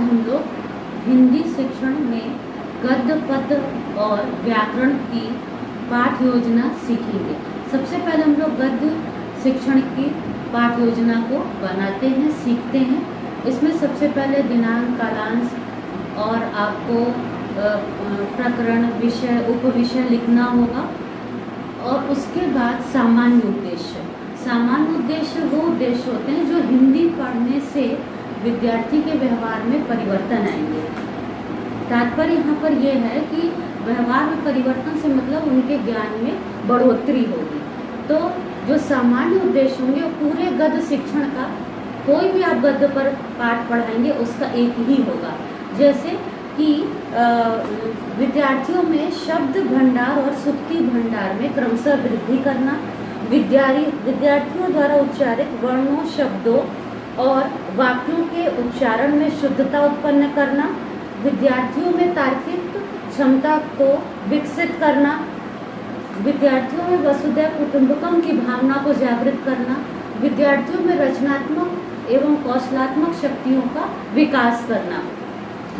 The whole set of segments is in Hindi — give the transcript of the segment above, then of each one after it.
हम लोग हिंदी शिक्षण में गद्य पद्य और व्याकरण की पाठ योजना सीखेंगे। सबसे पहले हम लोग गद्य शिक्षण की पाठ योजना को बनाते हैं, सीखते हैं। इसमें सबसे पहले दिनांक, कालांश और आपको प्रकरण, विषय, उपविषय लिखना होगा। और उसके बाद सामान्य उद्देश्य। सामान्य उद्देश्य वो उद्देश्य होते हैं जो हिंदी पढ़ने से विद्यार्थी के व्यवहार में परिवर्तन आएंगे। तात्पर्य यहाँ पर यह है कि व्यवहार में परिवर्तन से मतलब उनके ज्ञान में बढ़ोतरी होगी। तो जो सामान्य उद्देश्य होंगे वो पूरे गद्य शिक्षण का, कोई भी आप गद्य पर पाठ पढ़ाएंगे उसका एक ही होगा। जैसे कि विद्यार्थियों में शब्द भंडार और सुक्ति भंडार में क्रमशः वृद्धि करना, विद्यार्थियों द्वारा उच्चारित वर्णों, शब्दों और वाक्यों के उच्चारण में शुद्धता उत्पन्न करना, विद्यार्थियों में तार्किक क्षमता को विकसित करना, विद्यार्थियों में वसुधैव कुटुंबकम की भावना को जागृत करना, विद्यार्थियों में रचनात्मक एवं कौशलात्मक शक्तियों का विकास करना।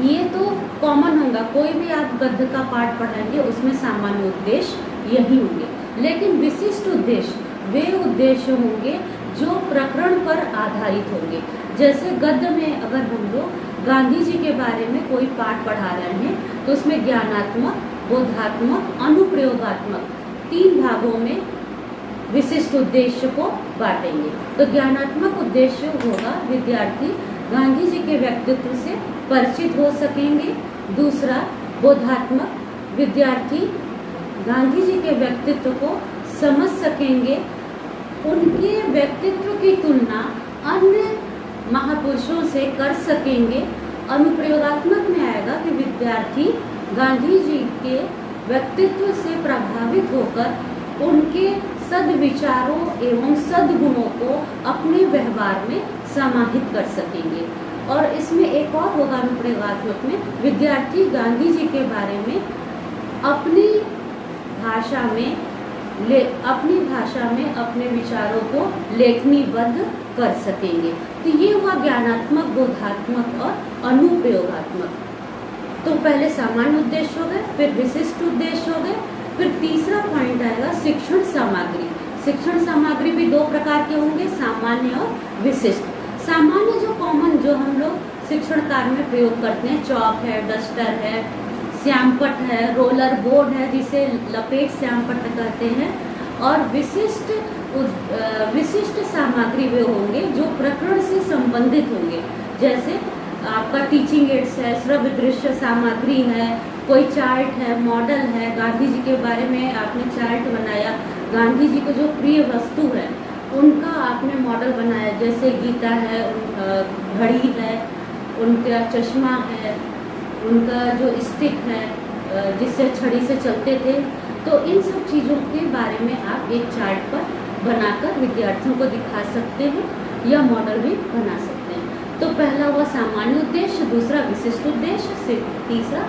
ये तो कॉमन होगा, कोई भी आप गद्य का पाठ पढ़ाएंगे उसमें सामान्य उद्देश्य यही होंगे। लेकिन विशिष्ट उद्देश्य वे उद्देश्य होंगे जो प्रकरण पर आधारित होंगे। जैसे गद्य में अगर हम लोग गांधी जी के बारे में कोई पाठ पढ़ा रहे हैं तो उसमें ज्ञानात्मक, बोधात्मक, अनुप्रयोगात्मक 3 भागों में विशिष्ट उद्देश्य को बांटेंगे। तो ज्ञानात्मक उद्देश्य होगा विद्यार्थी गांधी जी के व्यक्तित्व से परिचित हो सकेंगे। दूसरा बोधात्मक, विद्यार्थी गांधी जी के व्यक्तित्व को समझ सकेंगे, उनके व्यक्तित्व की तुलना अन्य महापुरुषों से कर सकेंगे। अनुप्रयोगात्मक में आएगा कि विद्यार्थी गांधी जी के व्यक्तित्व से प्रभावित होकर उनके सद्विचारों एवं सद्गुणों को अपने व्यवहार में समाहित कर सकेंगे। और इसमें एक और होगा अनुप्रयोगात्मक में, विद्यार्थी गांधी जी के बारे में अपनी भाषा में अपने विचारों को लेखनीबद्ध कर सकेंगे। तो ये हुआ ज्ञानात्मक, बोधात्मक और अनुप्रयोगात्मक। तो पहले सामान्य उद्देश्य हो गए, फिर विशिष्ट उद्देश्य हो गए, फिर तीसरा पॉइंट आएगा शिक्षण सामग्री। शिक्षण सामग्री भी 2 प्रकार के होंगे, सामान्य और विशिष्ट। सामान्य जो कॉमन, जो हम लोग शिक्षण कार्य में प्रयोग करते हैं, चौक है, डस्टर है, श्यामपट्ट है, रोलर बोर्ड है जिसे लपेट श्यामपट्ट कहते हैं। और विशिष्ट सामग्री वे होंगे जो प्रकरण से संबंधित होंगे। जैसे आपका टीचिंग एड्स है, श्रव्य दृश्य सामग्री है, कोई चार्ट है, मॉडल है, गांधी जी के बारे में आपने चार्ट बनाया, गांधी जी को जो प्रिय वस्तु है उनका आपने मॉडल बनाया, जैसे गीता है, घड़ी है, उनका चश्मा है, उनका जो स्टिक है जिससे छड़ी से चलते थे। तो इन सब चीज़ों के बारे में आप एक चार्ट पर बनाकर विद्यार्थियों को दिखा सकते हैं या मॉडल भी बना सकते हैं। तो पहला हुआ सामान्य उद्देश्य, दूसरा विशिष्ट उद्देश्य, तीसरा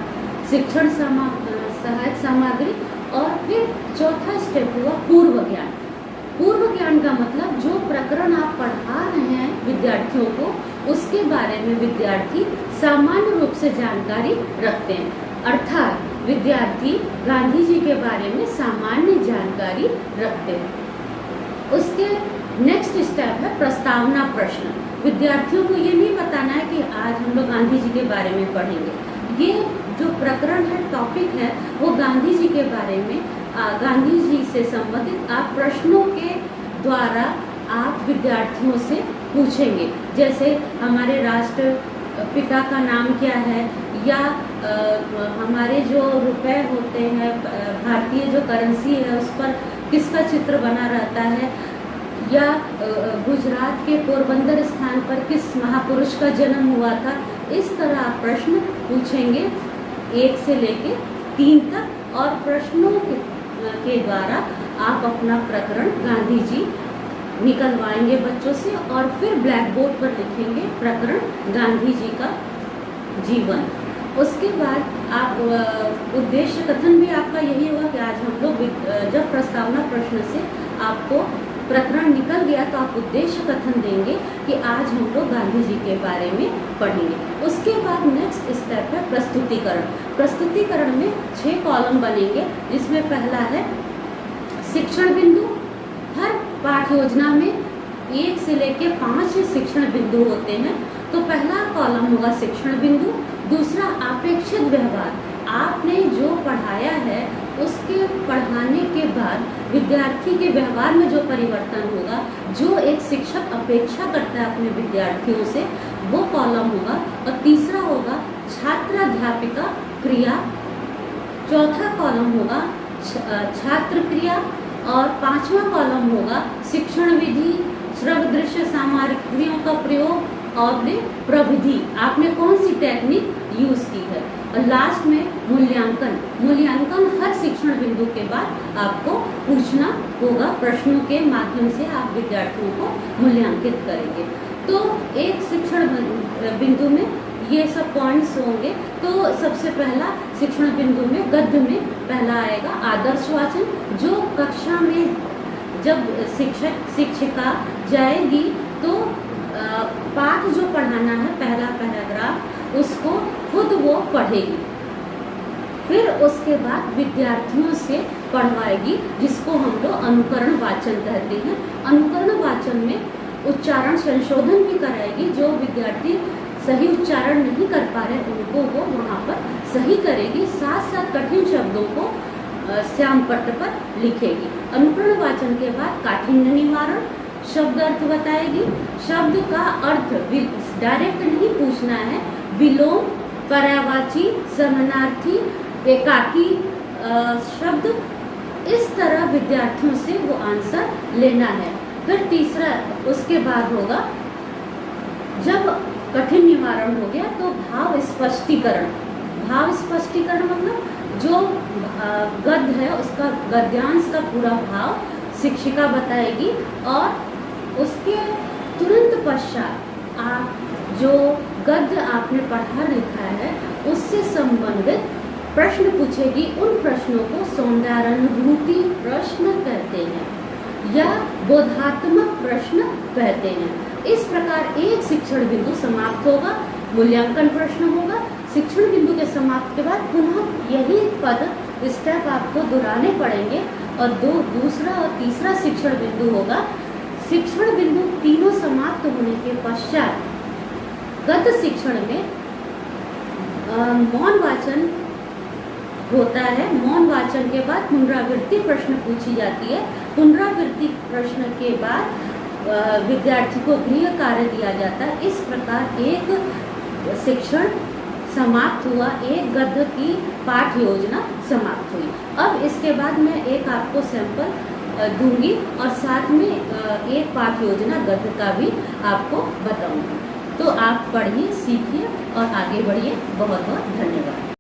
शिक्षण सहायक सामग्री, और फिर चौथा स्टेप हुआ पूर्व ज्ञान। पूर्व ज्ञान का मतलब जो प्रकरण आप पढ़ा रहे हैं विद्यार्थियों को, उसके बारे में विद्यार्थी सामान्य रूप से जानकारी रखते हैं। अर्थात विद्यार्थी गांधी जी के बारे में सामान्य जानकारी रखते हैं। उसके नेक्स्ट स्टेप है प्रस्तावना प्रश्न। विद्यार्थियों को ये नहीं बताना है कि आज हम लोग गांधी जी के बारे में पढ़ेंगे। ये जो प्रकरण है, टॉपिक है, वो गांधी जी के बारे में, गांधी जी से संबंधित आप प्रश्नों के द्वारा आप विद्यार्थियों से पूछेंगे। जैसे हमारे राष्ट्रपिता का नाम क्या है, या हमारे जो रुपए होते हैं, भारतीय जो करेंसी है उस पर किसका चित्र बना रहता है, या गुजरात के पोरबंदर स्थान पर किस महापुरुष का जन्म हुआ था। इस तरह आप प्रश्न पूछेंगे 1 से लेके 3 तक, और प्रश्नों के द्वारा आप अपना प्रकरण गांधी जी निकलवाएंगे बच्चों से, और फिर ब्लैक बोर्ड पर लिखेंगे प्रकरण गांधी जी का जीवन। उसके बाद आप उद्देश्य कथन भी आपका यही होगा कि आज हम लोग जब प्रस्तावना प्रश्न से आपको प्रकरण निकल गया तो आप उद्देश्य कथन देंगे कि आज हम लोग गांधी जी के बारे में पढ़ेंगे। उसके बाद नेक्स्ट स्टेप है प्रस्तुतिकरण। प्रस्तुतिकरण में 6 कॉलम बनेंगे, जिसमें पहला है शिक्षण बिंदु। हर पाठ योजना में 1 से लेकर 5 शिक्षण बिंदु होते हैं। तो पहला कॉलम होगा शिक्षण बिंदु। दूसरा अपेक्षित व्यवहार, आपने जो पढ़ाया है उसके पढ़ाने के बाद विद्यार्थी के व्यवहार में जो परिवर्तन होगा, जो एक शिक्षक अपेक्षा करता है अपने विद्यार्थियों से, वो कॉलम होगा। और तीसरा होगा छात्र अध्यापिका क्रिया। चौथा कॉलम होगा छात्र क्रिया। और 5वां कॉलम होगा शिक्षण विधि, श्रव्य दृश्य सामग्रियों का प्रयोग और प्रविधि, आपने कौन सी टेक्निक यूज की है। और लास्ट में मूल्यांकन। मूल्यांकन हर शिक्षण बिंदु के बाद आपको पूछना होगा, प्रश्नों के माध्यम से आप विद्यार्थियों को मूल्यांकित करेंगे। तो एक शिक्षण बिंदु में ये सब पॉइंट्स होंगे। तो सबसे पहला शिक्षण बिंदु में गद्य में पहला आएगा आदर्श वाचन, जो कक्षा में जब शिक्षक शिक्षिका जाएगी तो पाठ जो पढ़ाना है पहला पैराग्राफ उसको खुद वो पढ़ेगी, फिर उसके बाद विद्यार्थियों से पढ़वाएगी, जिसको हम लोग अनुकरण वाचन कहते हैं। अनुकरण वाचन में उच्चारण संशोधन भी कराएगी, जो विद्यार्थी सही उच्चारण नहीं कर पा रहे उनको वो वहाँ पर सही करेगी, साथ साथ कठिन शब्दों को श्याम पट्ट पर लिखेगी। अनुकरण वाचन के बाद काठिन्य निवारण, शब्द अर्थ बताएगी। शब्द का अर्थ डायरेक्ट नहीं पूछना है, विलोम, पर्यायवाची, समानार्थी, एकाकी शब्द, इस तरह विद्यार्थियों से वो आंसर लेना है। फिर तीसरा उसके बाद होगा, जब कठिन निवारण हो गया तो भाव स्पष्टीकरण। भाव स्पष्टीकरण मतलब जो गद्य है उसका गद्यांश का पूरा भाव शिक्षिका बताएगी, और उसके तुरंत पश्चात आप जो गद्य आपने पढ़ा लिखा है उससे संबंधित प्रश्न पूछेगी। उन प्रश्नों को सौंदर्यानुभूति प्रश्न कहते हैं या बोधात्मक प्रश्न कहते हैं। इस प्रकार एक शिक्षण बिंदु समाप्त होगा, मूल्यांकन प्रश्न होगा। शिक्षण बिंदु के समाप्त के बाद पुनः यही पद स्टेप आपको दोहराने पड़ेंगे, और दूसरा और तीसरा शिक्षण बिंदु होगा। शिक्षण बिंदु तीनों समाप्त होने के पश्चात गद्य शिक्षण में मौन वाचन होता है। मौन वाचन के बाद पुनरावृत्ति प्रश्न पूछी जाती है। पुनरावृत्ति प्रश्न के बाद विद्यार्थी को गृह कार्य दिया जाता है। इस प्रकार एक शिक्षण समाप्त हुआ, एक गद्य की पाठ योजना समाप्त हुई। अब इसके बाद मैं एक आपको सैंपल दूंगी और साथ में एक पाठ योजना गद्य का भी आपको बताऊंगी। तो आप पढ़िए, सीखिए और आगे बढ़िए। बहुत बहुत धन्यवाद।